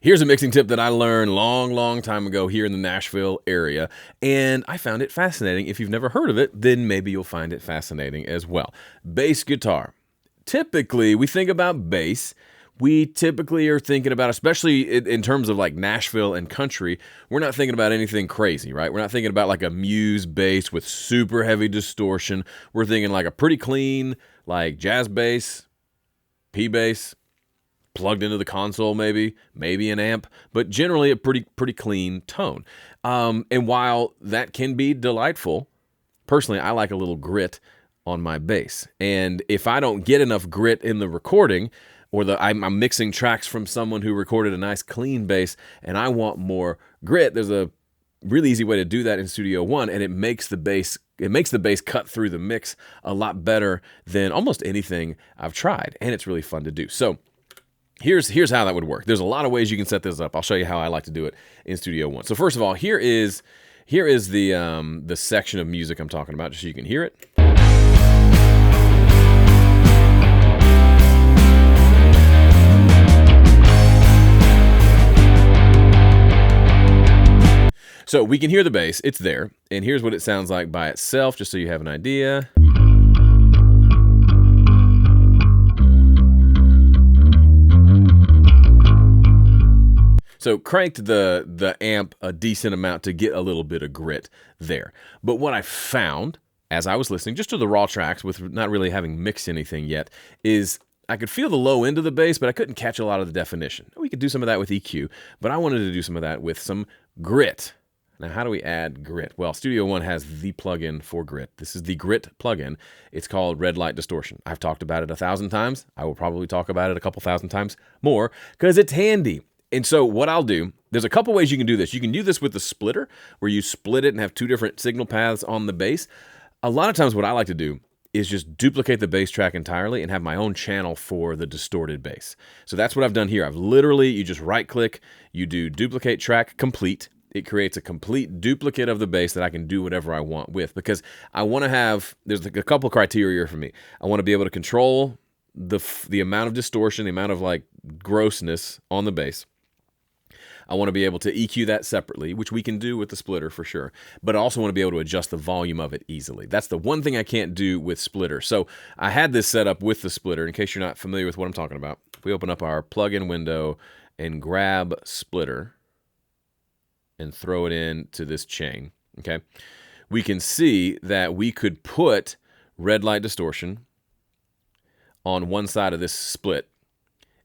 Here's a mixing tip that I learned long time ago here in the Nashville area, and I found it fascinating. If you've never heard of it, then maybe you'll find it fascinating as well. Bass guitar. Typically, we think about bass. We typically are thinking about, especially in terms of like Nashville and country, we're not thinking about anything crazy, right? We're not thinking about like a Muse bass with super heavy distortion. We're thinking like a pretty clean, like jazz bass, P bass, plugged into the console maybe an amp, but generally a pretty clean tone. And while that can be delightful, personally, I like a little grit on my bass. And if I don't get enough grit in the recording, or I'm mixing tracks from someone who recorded a nice clean bass and I want more grit, there's a really easy way to do that in Studio One, and it makes the bass cut through the mix a lot better than almost anything I've tried, and it's really fun to do. So here's how that would work. There's a lot of ways you can set this up. I'll show you how I like to do it in Studio One. So first of all, here is the section of music I'm talking about, just so you can hear it. So we can hear the bass, it's there, and here's what it sounds like by itself, just so you have an idea. So cranked the amp a decent amount to get a little bit of grit there. But what I found as I was listening, just to the raw tracks with not really having mixed anything yet, is I could feel the low end of the bass, but I couldn't catch a lot of the definition. We could do some of that with EQ, but I wanted to do some of that with some grit. Now, how do we add grit? Well, Studio One has the plugin for grit. This is the grit plugin. It's called Red Light Distortion. I've talked about it 1,000 times. I will probably talk about it a couple thousand times more because it's handy. And so what I'll do, there's a couple ways you can do this. You can do this with the splitter, where you split it and have two different signal paths on the bass. A lot of times what I like to do is just duplicate the bass track entirely and have my own channel for the distorted bass. So that's what I've done here. You just right-click, you do duplicate track complete. It creates a complete duplicate of the bass that I can do whatever I want with, because I want to have, there's a couple criteria for me. I want to be able to control the amount of distortion, the amount of like grossness on the bass. I want to be able to EQ that separately, which we can do with the splitter for sure, but I also want to be able to adjust the volume of it easily. That's the one thing I can't do with splitter. So I had this set up with the splitter. In case you're not familiar with what I'm talking about, if we open up our plugin window and grab splitter and throw it into this chain, okay, we can see that we could put red light distortion on one side of this split,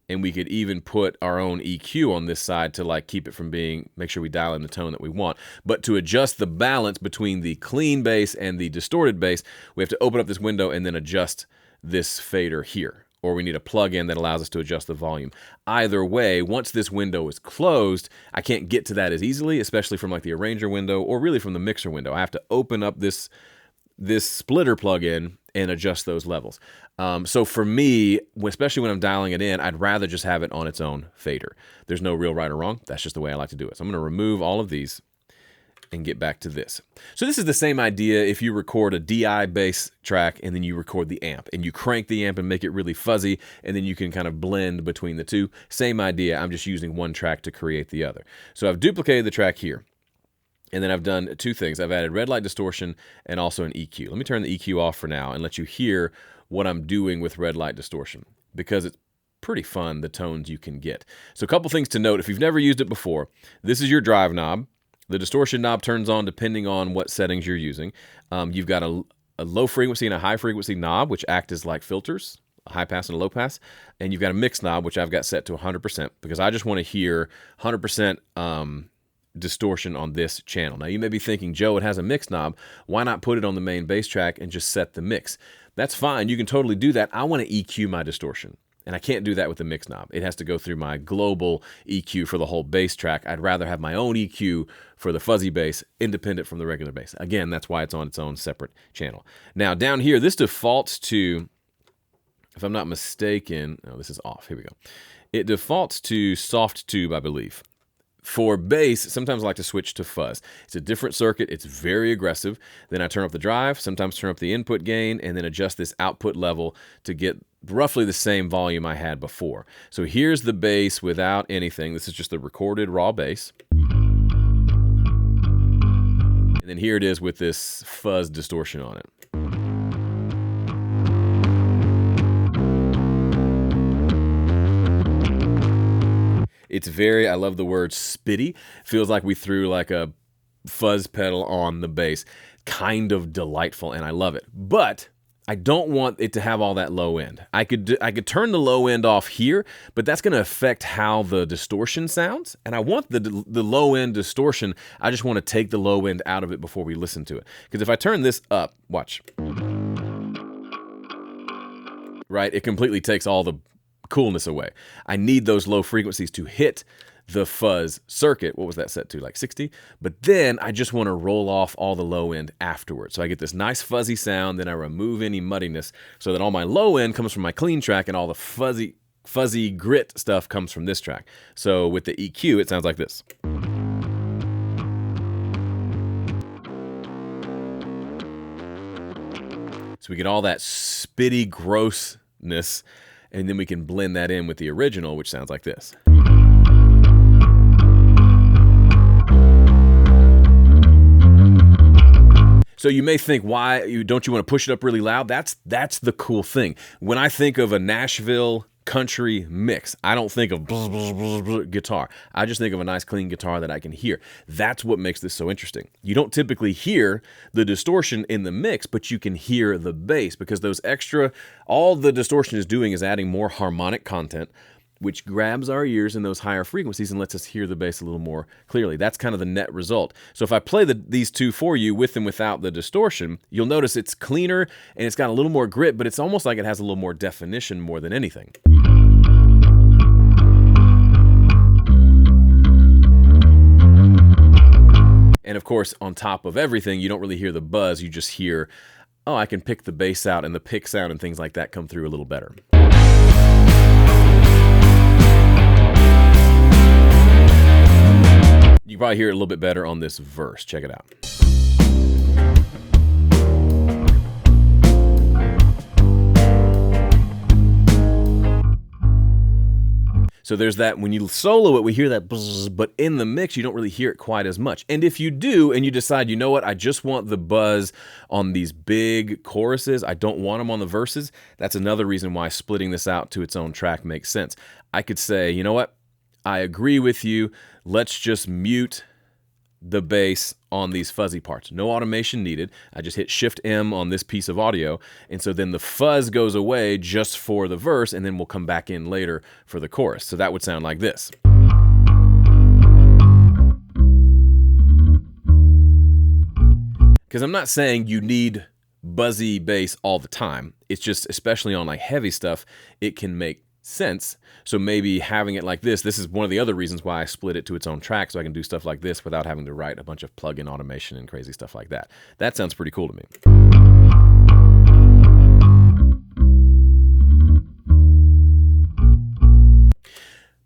and we could even put our own EQ on this side to like keep it from make sure we dial in the tone that we want. But to adjust the balance between the clean bass and the distorted bass, we have to open up this window and then adjust this fader here. Or we need a plug-in that allows us to adjust the volume. Either way, once this window is closed, I can't get to that as easily, especially from like the arranger window or really from the mixer window. I have to open up this splitter plug-in and adjust those levels. So for me, especially when I'm dialing it in, I'd rather just have it on its own fader. There's no real right or wrong. That's just the way I like to do it. So I'm going to remove all of these and get back to this. So this is the same idea if you record a DI bass track and then you record the amp and you crank the amp and make it really fuzzy, and then you can kind of blend between the two. Same idea. I'm just using one track to create the other. So I've duplicated the track here. And then I've done two things. I've added red light distortion and also an EQ. Let me turn the EQ off for now and let you hear what I'm doing with red light distortion, because it's pretty fun, the tones you can get. So a couple things to note. If you've never used it before, this is your drive knob. The distortion knob turns on depending on what settings you're using. You've got a low frequency and a high frequency knob, which act as like filters, a high pass and a low pass. And you've got a mix knob, which I've got set to 100%, because I just want to hear 100% distortion on this channel. Now you may be thinking, Joe, it has a mix knob. Why not put it on the main bass track and just set the mix? That's fine. You can totally do that. I want to EQ my distortion, and I can't do that with the mix knob. It has to go through my global EQ for the whole bass track. I'd rather have my own EQ for the fuzzy bass, independent from the regular bass. Again, that's why it's on its own separate channel. Now down here, this defaults to, if I'm not mistaken, no, this is off. Here we go. It defaults to soft tube, I believe. For bass, sometimes I like to switch to fuzz. It's a different circuit. It's very aggressive. Then I turn up the drive, sometimes turn up the input gain, and then adjust this output level to get roughly the same volume I had before. So here's the bass without anything. This is just the recorded raw bass. And then here it is with this fuzz distortion on it. It's very, I love the word spitty. Feels like we threw like a fuzz pedal on the bass. Kind of delightful, and I love it. But I don't want it to have all that low end. I could turn the low end off here, but that's going to affect how the distortion sounds. And I want the low end distortion. I just want to take the low end out of it before we listen to it. Because if I turn this up, watch. Right? It completely takes all the coolness away. I need those low frequencies to hit the fuzz circuit. What was that set to? Like 60? But then I just want to roll off all the low end afterwards. So I get this nice fuzzy sound, then I remove any muddiness so that all my low end comes from my clean track and all the fuzzy grit stuff comes from this track. So with the EQ, it sounds like this. So we get all that spitty grossness, and then we can blend that in with the original, which sounds like this. So you may think, why don't you want to push it up really loud? That's the cool thing. When I think of a Nashville country mix, I don't think of blah, blah, blah, blah, guitar. I just think of a nice clean guitar that I can hear. That's what makes this so interesting. You don't typically hear the distortion in the mix, but you can hear the bass because those extra, all the distortion is doing is adding more harmonic content, which grabs our ears in those higher frequencies and lets us hear the bass a little more clearly. That's kind of the net result. So if I play these two for you with and without the distortion, you'll notice it's cleaner and it's got a little more grit, but it's almost like it has a little more definition more than anything. And of course, on top of everything, you don't really hear the buzz. You just hear, oh, I can pick the bass out, and the pick sound and things like that come through a little better. You probably hear it a little bit better on this verse. Check it out. So there's that, when you solo it, we hear that buzz, but in the mix, you don't really hear it quite as much. And if you do, and you decide, you know what, I just want the buzz on these big choruses, I don't want them on the verses, that's another reason why splitting this out to its own track makes sense. I could say, you know what, I agree with you, let's just mute the bass on these fuzzy parts. No automation needed. I just hit Shift M on this piece of audio, and so then the fuzz goes away just for the verse, and then we'll come back in later for the chorus. So that would sound like this. Because I'm not saying you need buzzy bass all the time. It's just, especially on like heavy stuff, it can make sense. So maybe having it like this is one of the other reasons why I split it to its own track, so I can do stuff like this without having to write a bunch of plug-in automation and crazy stuff like that. That sounds pretty cool to me.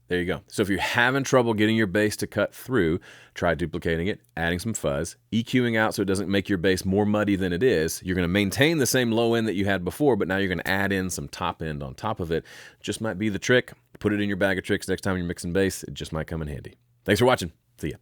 There you go. So if you're having trouble getting your bass to cut through, try duplicating it, adding some fuzz, EQing out so it doesn't make your bass more muddy than it is. You're going to maintain the same low end that you had before, but now you're going to add in some top end on top of it. Just might be the trick. Put it in your bag of tricks next time you're mixing bass. It just might come in handy. Thanks for watching. See ya.